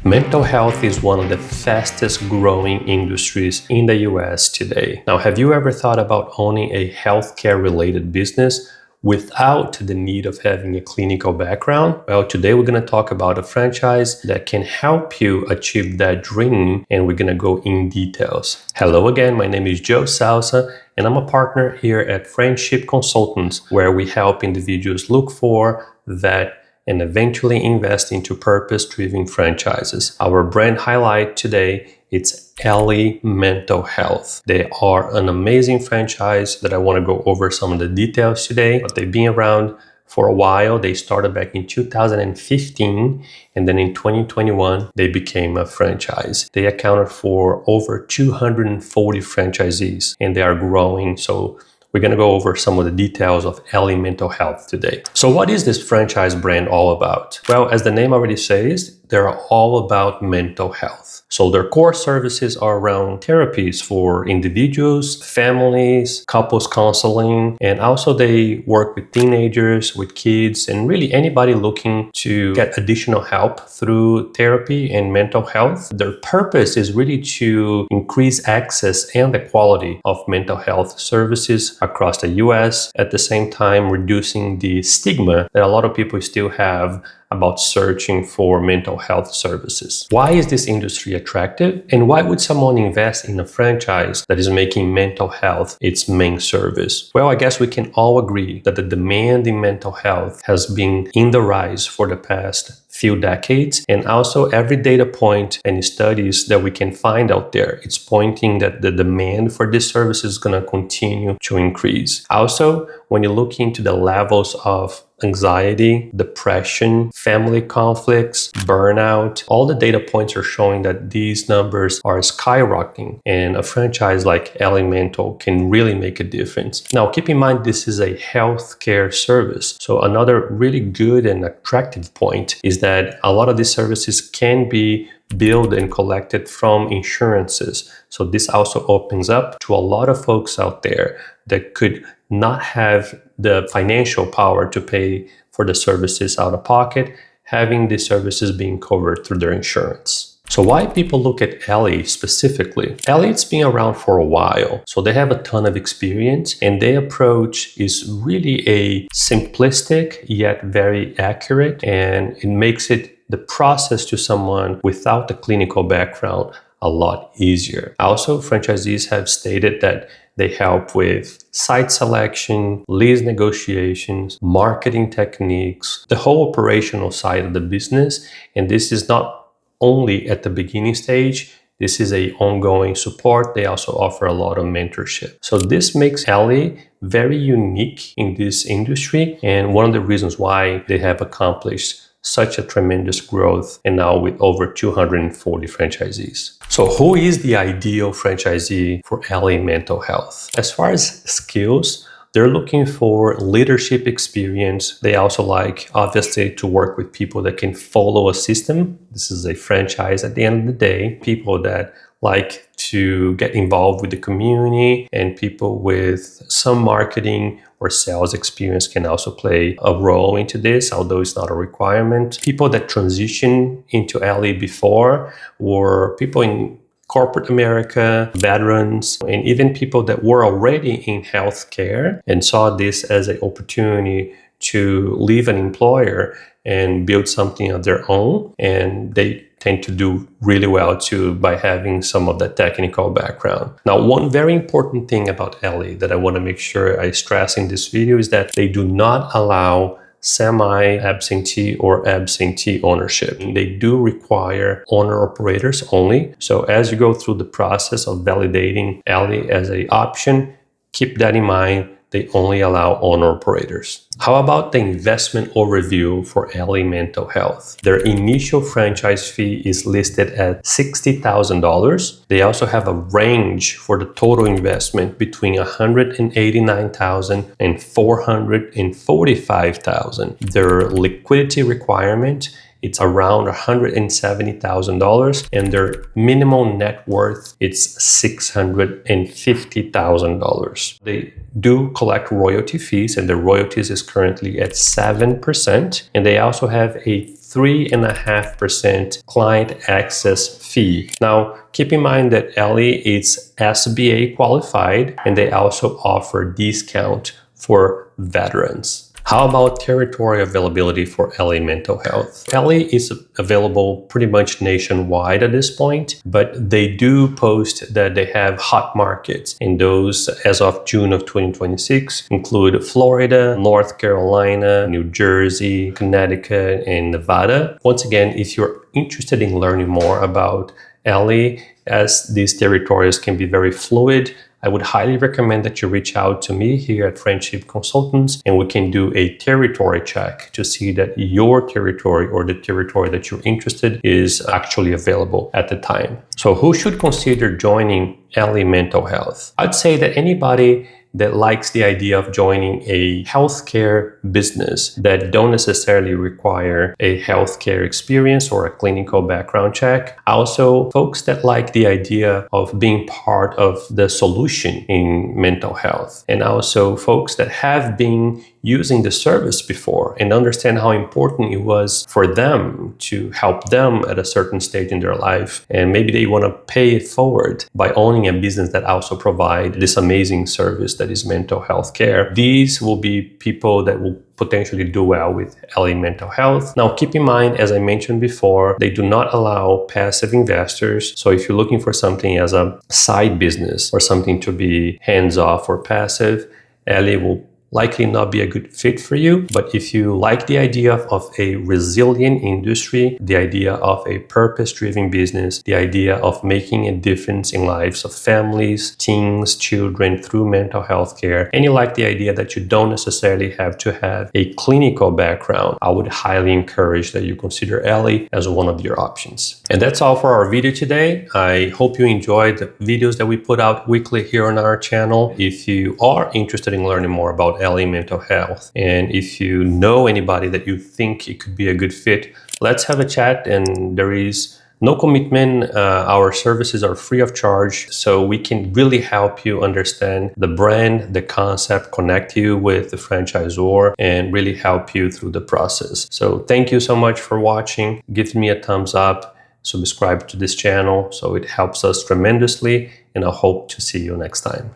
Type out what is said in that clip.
Mental health is one of the fastest growing industries in the US today. Now, have you ever thought about owning a healthcare related business without the need of having a clinical background? Well, today we're going to talk about a franchise that can help you achieve that dream, and we're going to go in details. Hello again, my name is Joe Salsa, and I'm a partner here at Friendship Consultants, where we help individuals look for, vet, and eventually invest into purpose-driven franchises. Our brand highlight today, it's Ellie Mental Health. They are an amazing franchise that I want to go over some of the details today, but they've been around for a while. They started back in 2015, and then in 2021, they became a franchise. They accounted for over 240 franchisees, and they are growing. So we're going to go over some of the details of Ellie Mental Health today. So what is this franchise brand all about? Well, as the name already says, they're all about mental health. So their core services are around therapies for individuals, families, couples counseling, and also they work with teenagers, with kids, and really anybody looking to get additional help through therapy and mental health. Their purpose is really to increase access and the quality of mental health services across the US, at the same time reducing the stigma that a lot of people still have about searching for mental health services. Why is this industry attractive? And why would someone invest in a franchise that is making mental health its main service? Well, I guess we can all agree that the demand in mental health has been in the rise for the past few decades, and also every data point and studies that we can find out there, it's pointing that the demand for this service is going to continue to increase. Also, when you look into the levels of anxiety, depression, family conflicts, burnout, all the data points are showing that these numbers are skyrocketing, and a franchise like Ellie Mental can really make a difference. Now, keep in mind, this is a healthcare service. So another really good and attractive point is that a lot of these services can be billed and collected from insurances. So this also opens up to a lot of folks out there that could not have the financial power to pay for the services out of pocket, having these services being covered through their insurance. So why people look at Ellie specifically? Ellie's been around for a while, so they have a ton of experience, and their approach is really a simplistic yet very accurate, and it makes it the process to someone without a clinical background a lot easier. Also, franchisees have stated that they help with site selection, lease negotiations, marketing techniques, the whole operational side of the business. And this is not only at the beginning stage, this is a ongoing support. They also offer a lot of mentorship. So this makes Ellie very unique in this industry, and one of the reasons why they have accomplished such a tremendous growth, and now with over 240 franchisees. So who is the ideal franchisee for Ellie Mental Health? As far as skills, they're looking for leadership experience. They also like, obviously, to work with people that can follow a system. This is a franchise at the end of the day. People that like to get involved with the community, and people with some marketing or sales experience can also play a role into this, although it's not a requirement. People that transition into Ellie before were people in corporate America, veterans, and even people that were already in healthcare and saw this as an opportunity to leave an employer and build something of their own. And they tend to do really well too by having some of that technical background. Now, one very important thing about Ellie that I want to make sure I stress in this video is that they do not allow semi-absentee or absentee ownership. They do require owner-operators only. So as you go through the process of validating Ellie as an option, keep that in mind. They only allow owner-operators. How about the investment overview for Ellie Mental Health? Their initial franchise fee is listed at $60,000. They also have a range for the total investment between $189,000 and $445,000. Their liquidity requirement, it's around $170,000, and their minimum net worth is $650,000. They do collect royalty fees, and the royalties is currently at 7%, and they also have a 3.5% client access fee. Now, keep in mind that Ellie is SBA qualified, and they also offer discount for veterans. How about territory availability for Ellie Mental Health? Ellie is available pretty much nationwide at this point, but they do post that they have hot markets, and those, as of June of 2026, include Florida, North Carolina, New Jersey, Connecticut, and Nevada. Once again, if you're interested in learning more about Ellie, as these territories can be very fluid, I would highly recommend that you reach out to me here at Friendship Consultants, and we can do a territory check to see that your territory or the territory that you're interested is actually available at the time. So who should consider joining Ellie Mental Health? I'd say that anybody that likes the idea of joining a healthcare business that don't necessarily require a healthcare experience or a clinical background check. Also, folks that like the idea of being part of the solution in mental health. And also folks that have been using the service before and understand how important it was for them to help them at a certain stage in their life. And maybe they want to pay it forward by owning a business that also provides this amazing service that is mental health care. These will be people that will potentially do well with Ellie Mental Health. Now, keep in mind, as I mentioned before, they do not allow passive investors. So if you're looking for something as a side business or something to be hands-off or passive, Ellie will likely not be a good fit for you. But if you like the idea of a resilient industry, the idea of a purpose-driven business, the idea of making a difference in lives of families, teens, children through mental health care, and you like the idea that you don't necessarily have to have a clinical background, I would highly encourage that you consider Ellie as one of your options. And that's all for our video today. I hope you enjoyed the videos that we put out weekly here on our channel. If you are interested in learning more about Ellie Mental Health, and if you know anybody that you think it could be a good fit, let's have a chat. And there is no commitment. Our services are free of charge, so we can really help you understand the brand, the concept, connect you with the franchisor, and really help you through the process. So thank you so much for watching. Give me a thumbs up, subscribe to this channel, so it helps us tremendously, and I hope to see you next time.